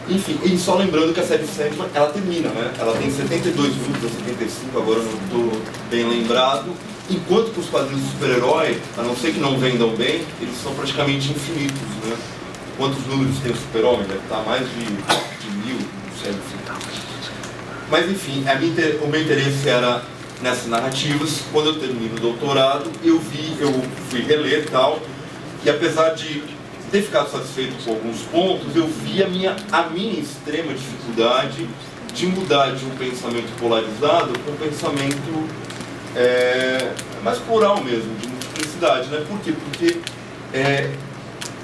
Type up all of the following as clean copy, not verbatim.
Enfim, e só lembrando que a série Sandman, ela termina, né? Ela tem 72 números, ou 75, agora eu não estou bem lembrado. Enquanto que os quadrinhos de super-herói, a não ser que não vendam bem, eles são praticamente infinitos, né? Quantos números tem o super-homem? Deve estar mais de 1000, não sei. Mas enfim, o meu interesse era nessas narrativas. Quando eu termino o doutorado, eu fui reler e tal, e apesar de ter ficado satisfeito com alguns pontos, eu vi a minha extrema dificuldade de mudar de um pensamento polarizado para um pensamento mais plural mesmo, de multiplicidade, né? Por quê? Porque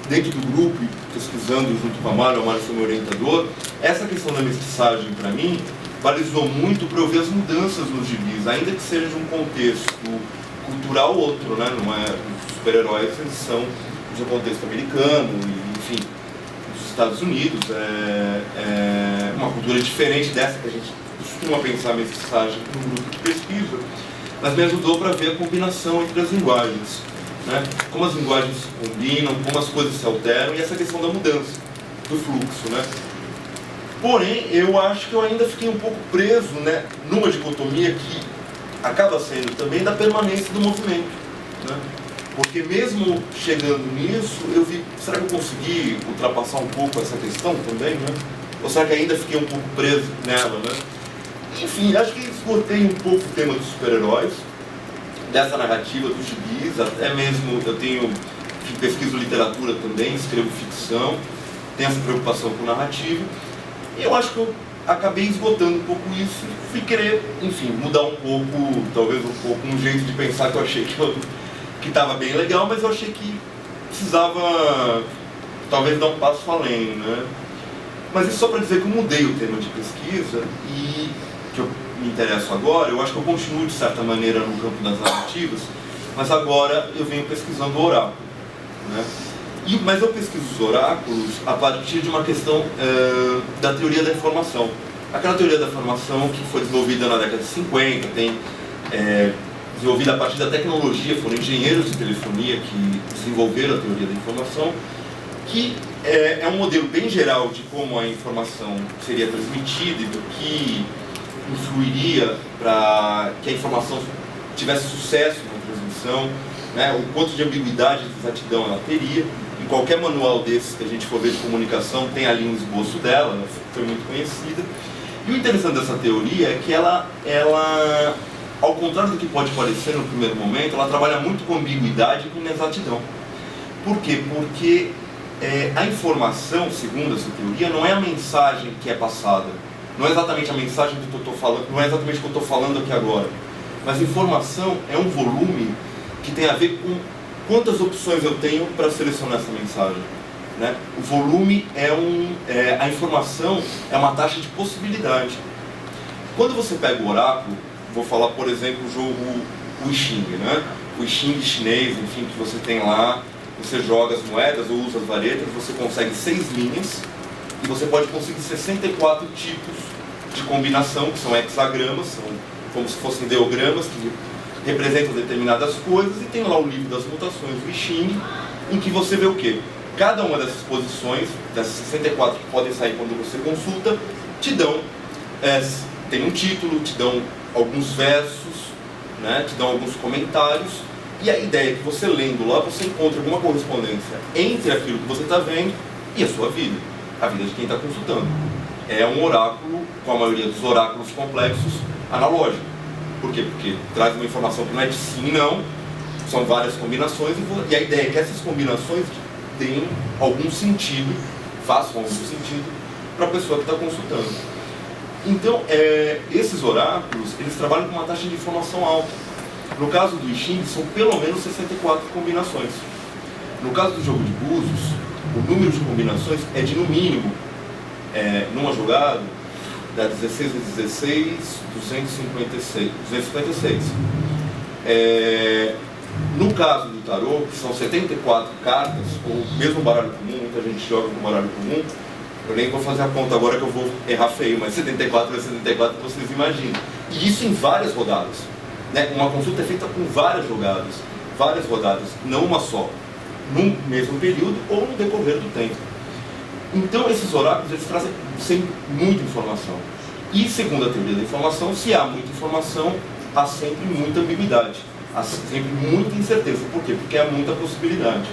dentro do grupo, pesquisando junto com a Mário foi meu orientador, essa questão da mestiçagem para mim balizou muito para eu ver as mudanças nos gibis, ainda que seja de um contexto cultural outro, né? Não é, os super-heróis, eles são de um contexto americano, enfim, dos Estados Unidos, uma cultura diferente dessa que a gente costuma pensar a mestiçagem no grupo de pesquisa, mas me ajudou para ver a combinação entre as linguagens, né? Como as linguagens se combinam, como as coisas se alteram e essa questão da mudança, do fluxo, né? Porém, eu acho que eu ainda fiquei um pouco preso, né, numa dicotomia que acaba sendo também da permanência do movimento, né? Porque mesmo chegando nisso, eu vi, será que eu consegui ultrapassar um pouco essa questão também, né? Ou será que ainda fiquei um pouco preso nela, né? Enfim, acho que esgotei um pouco o tema dos super-heróis, dessa narrativa dos gibis, até mesmo eu pesquiso literatura também, escrevo ficção, tenho essa preocupação com narrativa, e eu acho que eu acabei esgotando um pouco isso e fui querer, enfim, mudar um pouco, talvez um pouco, um jeito de pensar que eu achei que estava bem legal, mas eu achei que precisava talvez dar um passo além, né? Mas isso só para dizer que eu mudei o tema de pesquisa e que eu me interesso agora, eu acho que eu continuo de certa maneira no campo das narrativas, mas agora eu venho pesquisando o oráculo, né? Mas eu pesquiso os oráculos a partir de uma questão da teoria da informação. Aquela teoria da informação que foi desenvolvida na década de 50, desenvolvida a partir da tecnologia, foram engenheiros de telefonia que desenvolveram a teoria da informação, que é um modelo bem geral de como a informação seria transmitida e do que influiria para que a informação tivesse sucesso na transmissão, né? O quanto de ambiguidade e exatidão ela teria. Em qualquer manual desses que a gente for ver de comunicação tem ali um esboço dela, né? Foi muito conhecida. E o interessante dessa teoria é que ela, ao contrário do que pode parecer no primeiro momento, ela trabalha muito com ambiguidade e com inexatidão. Por quê? Porque a informação, segundo essa teoria, não é a mensagem que é passada. Não é exatamente a mensagem que eu estou falando, não é exatamente o que eu estou falando aqui agora. Mas informação é um volume que tem a ver com quantas opções eu tenho para selecionar essa mensagem, né? O volume a informação é uma taxa de possibilidade. Quando você pega o oráculo, vou falar, por exemplo, o jogo o I Ching, né? O I Ching chinês, enfim, que você tem lá, você joga as moedas ou usa as varetas, você consegue 6 linhas e você pode conseguir 64 tipos de combinação, que são hexagramas, são como se fossem ideogramas que representam determinadas coisas, e tem lá o livro das mutações do I Ching, em que você vê o quê? Cada uma dessas posições, dessas 64 que podem sair quando você consulta, te dão, tem um título, te dão alguns versos, né? Te dão alguns comentários, e a ideia é que você lendo lá, você encontra alguma correspondência entre aquilo que você está vendo e a sua vida, a vida de quem está consultando. É um oráculo, com a maioria dos oráculos complexos, analógico. Por quê? Porque traz uma informação que não é de sim e não, são várias combinações, e a ideia é que essas combinações tenham algum sentido, façam algum sentido para a pessoa que está consultando. Então, esses oráculos, eles trabalham com uma taxa de informação alta. No caso do I Ching, são pelo menos 64 combinações. No caso do jogo de búzios, o número de combinações é de, no mínimo, numa jogada, dá 16 vezes 16, 256. No caso do tarô, que são 74 cartas, ou mesmo baralho comum, muita gente joga com baralho comum, eu nem vou fazer a conta agora que eu vou errar feio, mas 74 vezes 74 vocês imaginam. E isso em várias rodadas, né? Uma consulta é feita com várias rodadas, não uma só, num mesmo período ou no decorrer do tempo. Então esses oráculos, eles trazem sempre muita informação. E segundo a teoria da informação, se há muita informação, há sempre muita ambiguidade, há sempre muita incerteza. Por quê? Porque há muita possibilidade.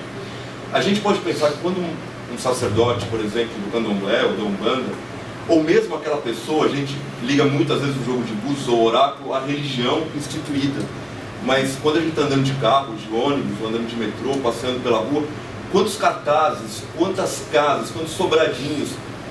A gente pode pensar que quando um sacerdote, por exemplo, do candomblé ou da Umbanda, ou mesmo aquela pessoa, a gente liga muitas vezes o jogo de búzios ou oráculo à religião instituída. Mas quando a gente está andando de carro, de ônibus, ou andando de metrô, passeando pela rua, quantos cartazes, quantas casas, quantos sobradinhos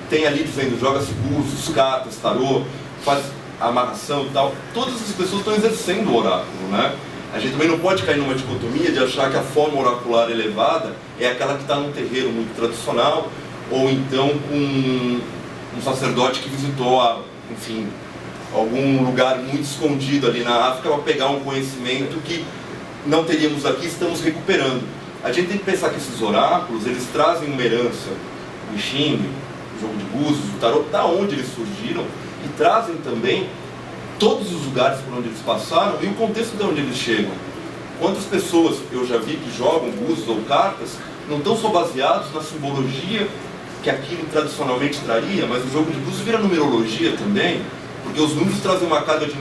tem ali dizendo joga-se búzios, cartas, tarô, faz amarração e tal. Todas essas pessoas estão exercendo o oráculo, né? A gente também não pode cair numa dicotomia de achar que a forma oracular elevada é aquela que está num terreiro muito tradicional, ou então com um sacerdote que visitou, enfim, algum lugar muito escondido ali na África para pegar um conhecimento que não teríamos aqui, estamos recuperando. A gente tem que pensar que esses oráculos, eles trazem uma herança, o Xing, o jogo de búzios, o tarô, da onde eles surgiram, e trazem também todos os lugares por onde eles passaram e o contexto de onde eles chegam. Quantas pessoas eu já vi que jogam búzios ou cartas não estão só baseados na simbologia que aquilo tradicionalmente traria, mas o jogo de búzios vira numerologia também, porque os números trazem uma carga de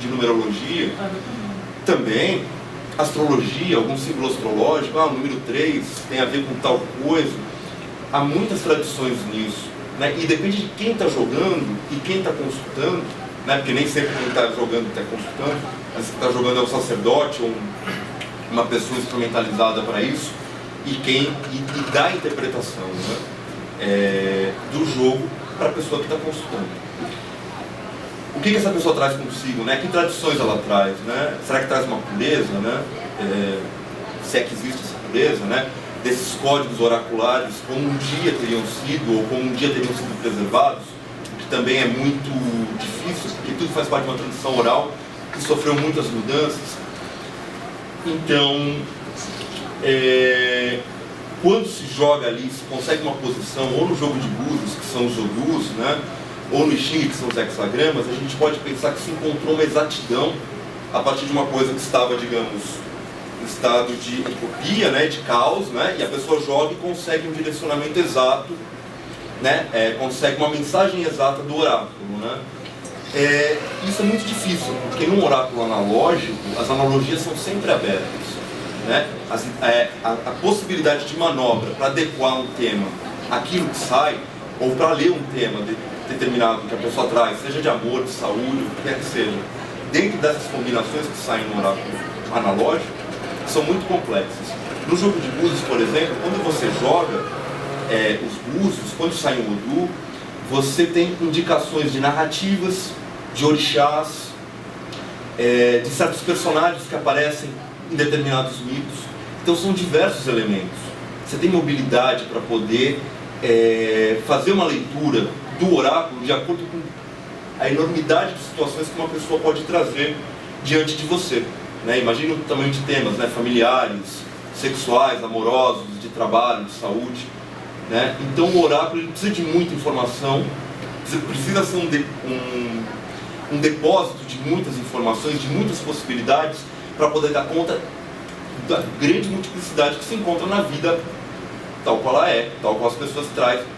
numerologia também, astrologia, algum símbolo astrológico, o número 3 tem a ver com tal coisa. Há muitas tradições nisso, né? E depende de quem está jogando e quem está consultando, né? Porque nem sempre quem está jogando está consultando, mas quem está jogando é o sacerdote ou uma pessoa instrumentalizada para isso, e dá a interpretação, né? Do jogo para a pessoa que está consultando. O que essa pessoa traz consigo, né? Que tradições ela traz, né? Será que traz uma pureza, né? Se é que existe essa pureza, né? Desses códigos oraculares, como um dia teriam sido, ou como um dia teriam sido preservados, o que também é muito difícil, porque tudo faz parte de uma tradição oral que sofreu muitas mudanças. Então, quando se joga ali, se consegue uma posição, ou no jogo de búzios, que são os odus, né? Ou no Xing, que são os hexagramas, a gente pode pensar que se encontrou uma exatidão a partir de uma coisa que estava, digamos, em estado de entropia, né, de caos, né, e a pessoa joga e consegue um direcionamento exato, né, consegue uma mensagem exata do oráculo, né. Isso é muito difícil, porque num oráculo analógico, as analogias são sempre abertas, né, a possibilidade de manobra para adequar um tema àquilo que sai, ou para ler um tema determinado que a pessoa traz, seja de amor, de saúde, o que quer que seja, dentro dessas combinações que saem no oráculo analógico, são muito complexas. No jogo de búzios, por exemplo, quando você joga os búzios, quando sai um Odu, você tem indicações de narrativas, de orixás, de certos personagens que aparecem em determinados mitos. Então são diversos elementos. Você tem mobilidade para poder fazer uma leitura do oráculo de acordo com a enormidade de situações que uma pessoa pode trazer diante de você, né? Imagina o tamanho de temas, né? Familiares, sexuais, amorosos, de trabalho, de saúde, né? Então o oráculo ele precisa de muita informação, precisa ser um depósito de muitas informações, de muitas possibilidades, para poder dar conta da grande multiplicidade que se encontra na vida tal qual ela é, tal qual as pessoas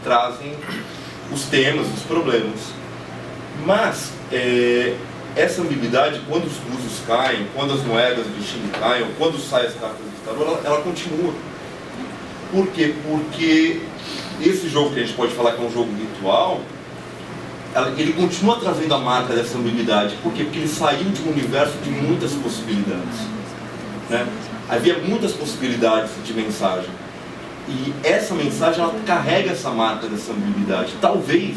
trazem os temas, os problemas. Mas essa ambiguidade, quando os búzios caem, quando as moedas do Xing caem, ou quando saem as cartas do tarô, ela continua. Por quê? Porque esse jogo que a gente pode falar que é um jogo ritual, ele continua trazendo a marca dessa ambiguidade. Por quê? Porque ele saiu de um universo de muitas possibilidades, né? Havia muitas possibilidades de mensagem. E essa mensagem, ela carrega essa marca dessa ambiguidade. Talvez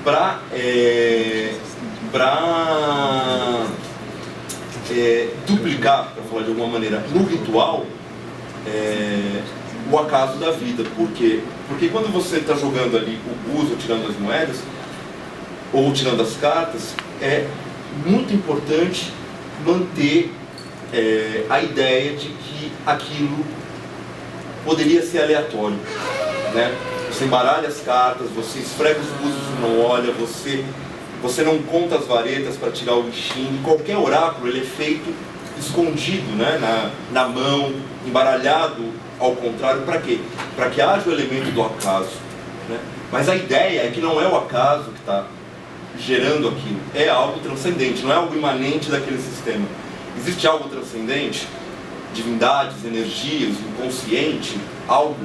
para duplicar, para falar de alguma maneira, no ritual, o acaso da vida. Por quê? Porque quando você está jogando ali o búzio, tirando as moedas, ou tirando as cartas, é muito importante manter a ideia de que aquilo poderia ser aleatório, né? Você embaralha as cartas, você esfrega os búzios e não olha, você não conta as varetas para tirar o bichinho. Qualquer oráculo ele é feito escondido, né? na mão, embaralhado ao contrário. Para quê? Para que haja o elemento do acaso, né? Mas a ideia é que não é o acaso que está gerando aquilo, é algo transcendente, não é algo imanente daquele sistema. Existe algo transcendente, divindades, energias, inconsciente, algo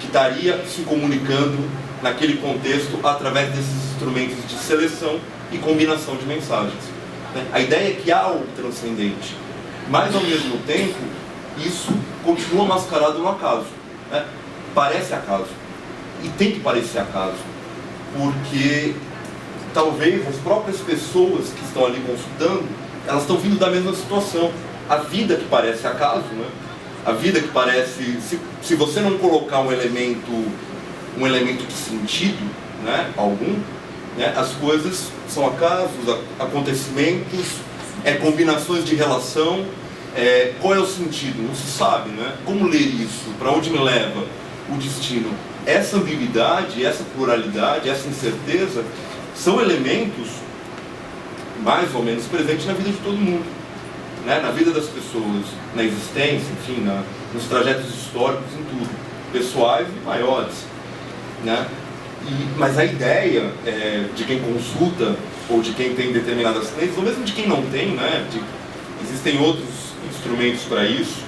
que estaria se comunicando naquele contexto através desses instrumentos de seleção e combinação de mensagens, né? A ideia é que há algo transcendente, mas ao mesmo tempo isso continua mascarado no acaso, né? Parece acaso, e tem que parecer acaso, porque talvez as próprias pessoas que estão ali consultando, elas estão vindo da mesma situação. A vida que parece acaso, né? A vida que parece, se você não colocar um elemento de sentido, né, algum, né, as coisas são acasos, acontecimentos, combinações de relação. Qual é o sentido? Não se sabe, né? Como ler isso? Para onde me leva o destino? Essa ambiguidade, essa pluralidade, essa incerteza são elementos mais ou menos presentes na vida de todo mundo, né? Na vida das pessoas, na existência, enfim, nos trajetos históricos, em tudo, pessoais e maiores, né? Mas a ideia de quem consulta ou de quem tem determinadas crenças, ou mesmo de quem não tem, né? Existem outros instrumentos para isso.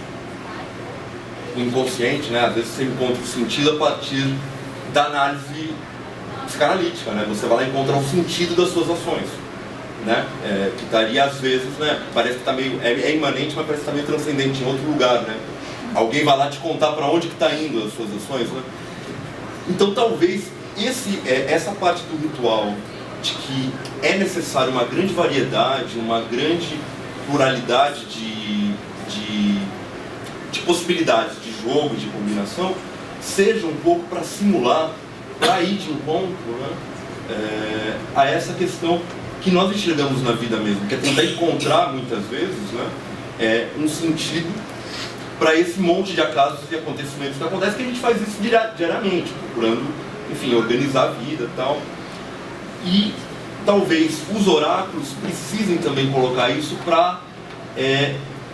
O inconsciente, né? Às vezes você encontra o sentido a partir da análise psicanalítica, né? Você vai lá encontrar o sentido das suas ações, né? Que estaria às vezes, né? Parece que está meio imanente, mas parece que está meio transcendente em outro lugar, né? Alguém vai lá te contar para onde que está indo as suas ações, né? Então talvez essa parte do ritual, de que é necessário uma grande variedade, uma grande pluralidade de possibilidades de jogo, de combinação, seja um pouco para simular, para ir de encontro, né, a essa questão que nós enxergamos na vida mesmo, que é tentar encontrar muitas vezes, né, um sentido para esse monte de acasos e acontecimentos que acontecem, que a gente faz isso diariamente, procurando, enfim, organizar a vida e tal. E talvez os oráculos precisem também colocar isso para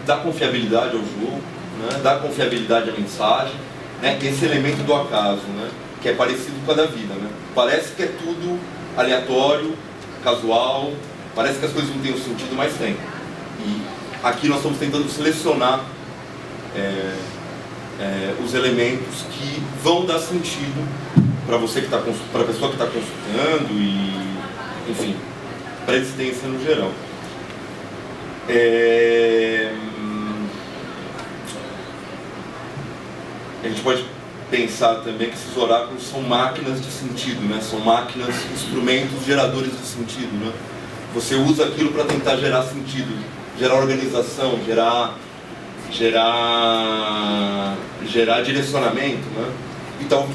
dar confiabilidade ao jogo, né, dar confiabilidade à mensagem, né, esse elemento do acaso, né, que é parecido com a da vida, né? Parece que é tudo aleatório, casual, parece que as coisas não têm um sentido, mas tem. E aqui nós estamos tentando selecionar os elementos que vão dar sentido para você que está para a pessoa que está consultando e, enfim, para a existência no geral. A gente pode pensar também que esses oráculos são máquinas de sentido, né? São máquinas, instrumentos geradores de sentido, né? Você usa aquilo para tentar gerar sentido, gerar organização, gerar direcionamento, né? Então,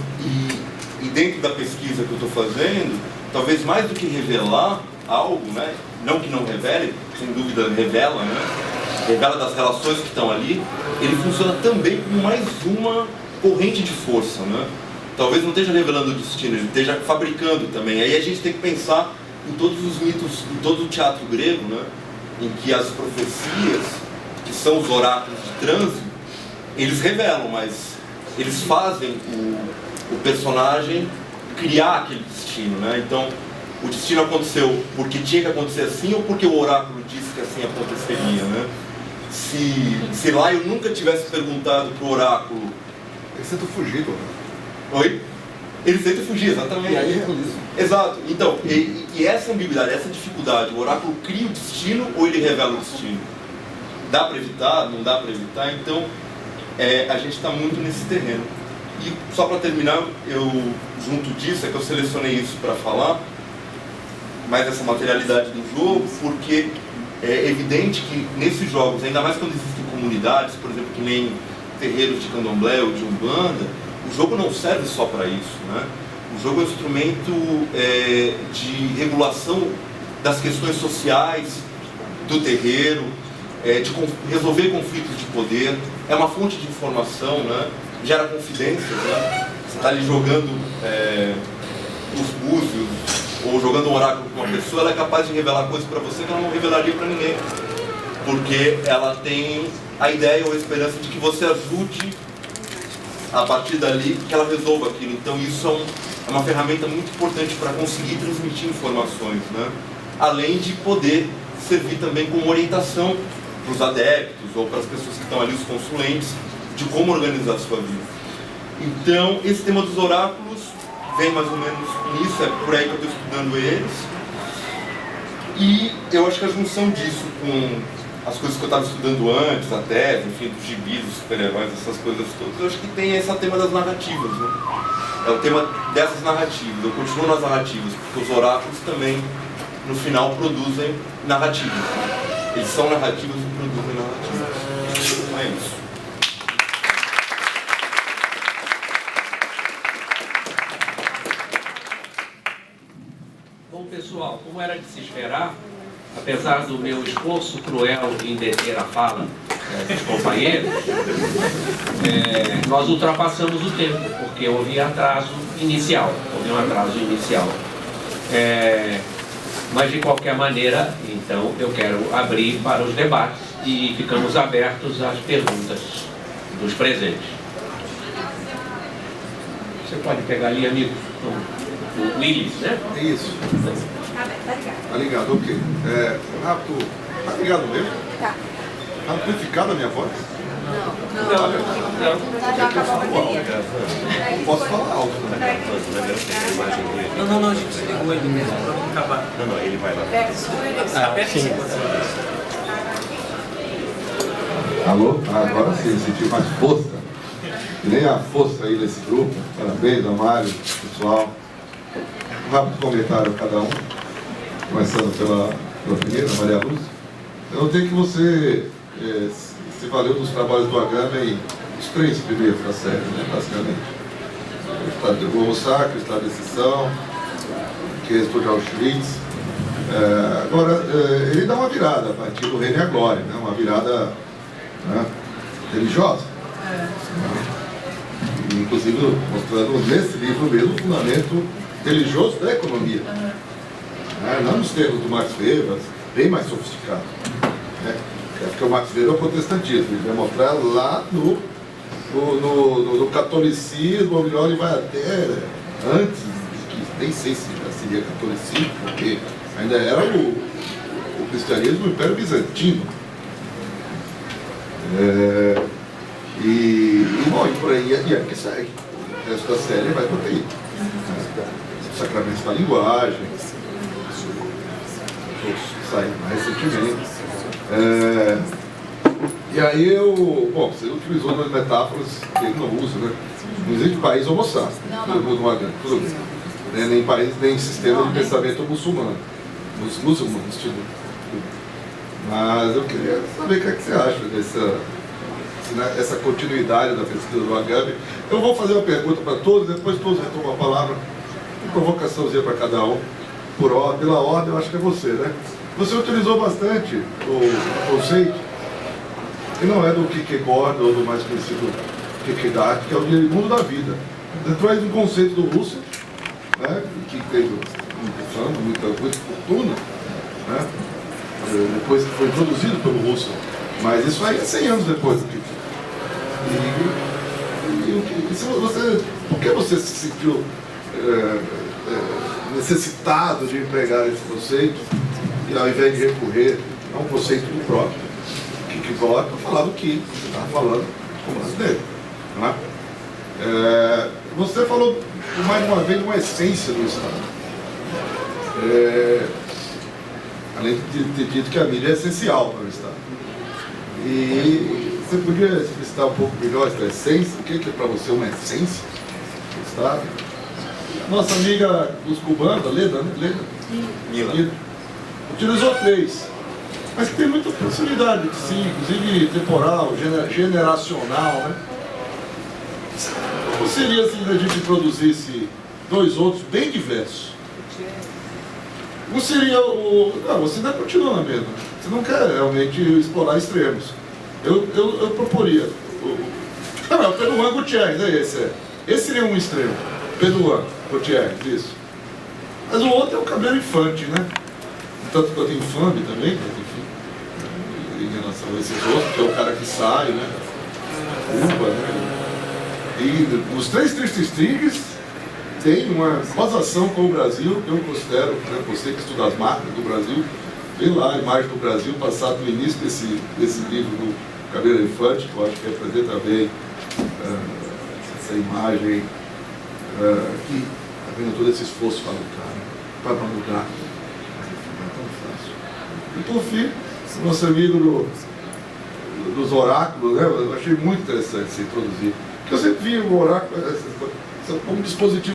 e dentro da pesquisa que eu estou fazendo, talvez mais do que revelar algo, né? Não que não revele, sem dúvida revela, né? Revela das relações que estão ali, ele funciona também como mais uma corrente de força, né? Talvez não esteja revelando o destino, ele esteja fabricando também. Aí a gente tem que pensar em todos os mitos, em todo o teatro grego, né? Em que as profecias, que são os oráculos de trânsito, eles revelam, mas eles fazem o personagem criar aquele destino, né? Então, o destino aconteceu porque tinha que acontecer assim ou porque o oráculo disse que assim aconteceria, né? Se lá eu nunca tivesse perguntado pro oráculo... Eles tentam fugir, pô. Oi? Eles tentam fugir, exatamente. E aí realiza. Exato. Então, e essa ambiguidade, essa dificuldade, o oráculo cria o destino ou ele revela o destino? Dá para evitar? Não dá para evitar? Então, a gente está muito nesse terreno. E só para terminar, junto disso, é que eu selecionei isso para falar, mais essa materialidade do jogo, porque é evidente que nesses jogos, ainda mais quando existem comunidades, por exemplo, que nem terreiros de candomblé ou de umbanda, o jogo não serve só para isso, né? O jogo é um instrumento de regulação das questões sociais do terreiro, de resolver conflitos de poder, é uma fonte de informação, né? Gera confidência, né? Você está ali jogando os búzios ou jogando um oráculo com uma pessoa, ela é capaz de revelar coisas para você que ela não revelaria para ninguém, porque ela tem a ideia ou a esperança de que você ajude a partir dali que ela resolva aquilo. Então isso é é uma ferramenta muito importante para conseguir transmitir informações, né? Além de poder servir também como orientação para os adeptos ou para as pessoas que estão ali, os consulentes, de como organizar a sua vida. Então, esse tema dos oráculos vem mais ou menos nisso, é por aí que eu estou estudando eles. E eu acho que a junção disso com as coisas que eu estava estudando antes, a tese, enfim, dos gibis, dos super-heróis, essas coisas todas, eu acho que tem esse tema das narrativas, né? É o tema dessas narrativas. Eu continuo nas narrativas, porque os oráculos também, no final, produzem narrativas. Eles são narrativas e produzem narrativas. É isso. Bom, pessoal, como era de se esperar, apesar do meu esforço cruel em deter a fala dos companheiros, nós ultrapassamos o tempo, porque houve um atraso inicial. Mas, de qualquer maneira, então, eu quero abrir para os debates e ficamos abertos às perguntas dos presentes. Você pode pegar ali, amigo, o Willis, né? É isso. Tá ligado, ok. Tá ligado mesmo? Tá. Tá amplificada a minha voz? Não. Já acabou a bateria. Não posso falar alto, né? Não, a gente desligou ele mesmo pra não acabar. Não, ele vai lá. Sim. Alô? Agora sim, eu senti mais força. Que nem a força aí desse grupo. Parabéns, Amário, pessoal. Um rápido comentário a cada um. Começando pela primeira, Maria Luz. Eu notei que você se valeu dos trabalhos do Agame os 3 primeiros da série, né, basicamente. O Homo Sacro, o Estado de Exceção, que é de Auschwitz. Agora, ele dá uma virada a partir do Reino e a Glória, né, uma virada, né, religiosa. Inclusive mostrando nesse livro mesmo o fundamento religioso da economia. Não nos termos do Max Weber, bem mais sofisticado. Porque o Max Weber é o protestantismo, ele vai mostrar lá no catolicismo, ou melhor, ele vai até antes, que nem sei se já seria catolicismo, porque ainda era o cristianismo do Império Bizantino. Bom, e por aí que segue. O resto da série vai por aí. Sacramentos da linguagem, saem mais recentemente. E aí bom, você utilizou umas metáforas que ele não usa, né? Não existe país homo sapiens, nem país, nem sistema de pensamento muçulmano. Muçulmanos, tipo. Mas eu queria saber o que é que você acha dessa continuidade da pesquisa do Agame. Eu vou fazer uma pergunta para todos, depois todos retomam a palavra. Uma provocaçãozinha para cada um. Pela ordem, eu acho que é você, né? Você utilizou bastante o conceito, que não é do Kierkegaard ou do mais conhecido Kierkegaard, que é o mundo da vida. Você traz um conceito do Russell, né, que teve muita fortuna, né, depois que foi introduzido pelo Russell. Mas isso aí é 100 anos depois do Kierkegaard. Por que você se sentiu necessitado de empregar esse conceito e ao invés de recorrer a um conceito próprio que volta para falar do que você estava falando com base dele, não é? Você falou mais uma vez uma essência do Estado, além de ter dito que a mídia é essencial para o Estado. E você podia explicitar um pouco melhor essa essência? O que é para você uma essência do Estado? Nossa amiga dos cubanos, a Leda, né? Mila. Utilizou 3, mas que tem muita possibilidade, sim, inclusive temporal, generacional, né? Como seria se a gente produzisse 2 outros bem diversos? Como seria Não, você ainda continua na mesma. Você não quer realmente explorar extremos. Eu proporia. O Pedro Gutierrez, esse seria um extremo. Pedro Gutierrez, isso. Mas o outro é o cabelo infante, né? Tanto quanto infame também, mas enfim, em relação a esses outros, que é o cara que sai, né? Cuba, né? E os 3 tristes tigres tem uma gozação com o Brasil, que eu considero, né, você que estuda as marcas do Brasil, vê lá a imagem do Brasil passado no início desse livro do Cabelo Elefante, que eu acho que representa bem essa imagem que está vendo todo esse esforço para lutar, né? Para mudar. Não é tão fácil. E por fim, o nosso amigo dos oráculos, né? Eu achei muito interessante se introduzir. Porque eu sempre vi o oráculo como dispositivo